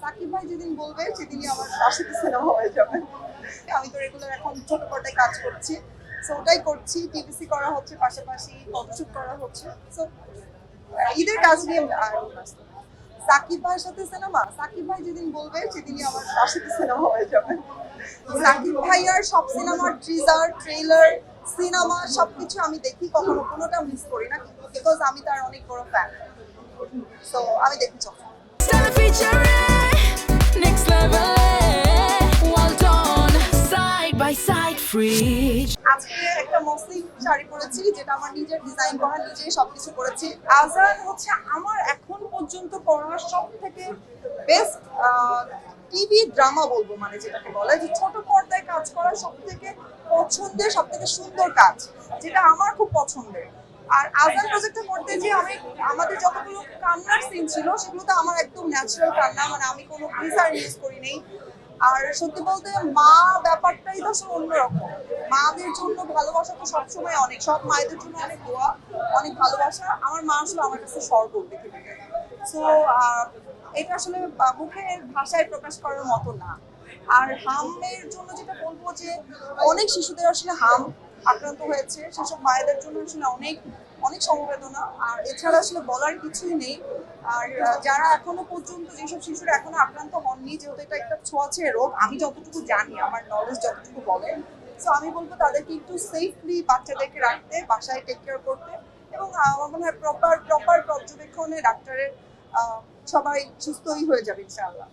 সাকিব ভাই যেদিন বলবে সেদিনই আমার তার সাথে সিনেমা হয়ে যাবে। আমি তো রেগুলার এখন ছোট পর্দায় কাজ করছি, সো ওটাই করছি। টিভিসি করা হচ্ছে, পাশাপাশি ফটোশুট করা হচ্ছে। সো ঈদের কাজ নিয়ে আর ব্যস্ত। সাকিব ভাইয়ের সাথে সিনেমা, সাকিব ভাই যেদিন বলবে সেদিনই আমার তার সাথে সিনেমা হয়ে যাবে। সাকিব ভাইয়ার সব সিনেমার টিজার, ট্রেলার, সিনেমা সবকিছু আমি দেখি, কখনো কোনোটা মিস করি না, বিকজ আমি তার অনেক বড় ফ্যান। সো আমি দেখি চল। Stella featuring next level. Well done, side by side, free. আজকে একটা মসলিন শাড়ি পরেছি, যেটা আমার নিজের ডিজাইন করা, নিজেই সবকিছু করেছি। আজান হচ্ছে আমার এখন পর্যন্ত পড়া সব থেকে বেস্ট টিভি ড্রামা বলবো, মানে যেটাকে বলে যে ছোট পর্দায় কাজ করা সব থেকে পছন্দের, সব থেকে সুন্দর কাজ, যেটা আমার খুব পছন্দের। আর আজান প্রজেক্টটা করতে যে আমি, আমাদের যতগুলো কান্নার সিন ছিল সেগুলোতে আমার একদম ন্যাচারাল কান্না, মানে আমি কোনো ফ্রিজার ইউজ করি নেই। আর সত্যি বলতে মা ব্যাপারটাই তো আসলে অন্যরকম। মাদের জন্য ভালোবাসা তো সবসময় অনেক, সব মায়েদের জন্য অনেক দোয়া, অনেক ভালোবাসা। আমার মা আসলে আমার কাছে স্বর্গ পৃথিবীতে। সো এটা আসলে মুখের ভাষায় প্রকাশ করার মতো না। আর হামের জন্য যেটা বলবো যে অনেক শিশুদের আসলে হাম আক্রান্ত হয়েছে, সেসব মায়েদের জন্য আসলে অনেক অনেক সমবেদনা। আর এছাড়া আসলে বলার কিছুই নেই। আর যারা এখনো পর্যন্ত, যেসব শিশুরা এখনো আক্রান্ত হননি, যেহেতু এটা একটা ছোঁয়াচে রোগ, আমি যতটুকু জানি, আমার নলেজ যতটুকু বলে, সো আমি বলবো তাদেরকে একটু সেফলি বাচ্চাদেরকে রাখতে, বাসায় টেক কেয়ার করতে, এবং আমার মনে হয় প্রপার পর্যবেক্ষণে ডাক্তারের সবাই সুস্থই হয়ে যাবে ইনশাআল্লাহ।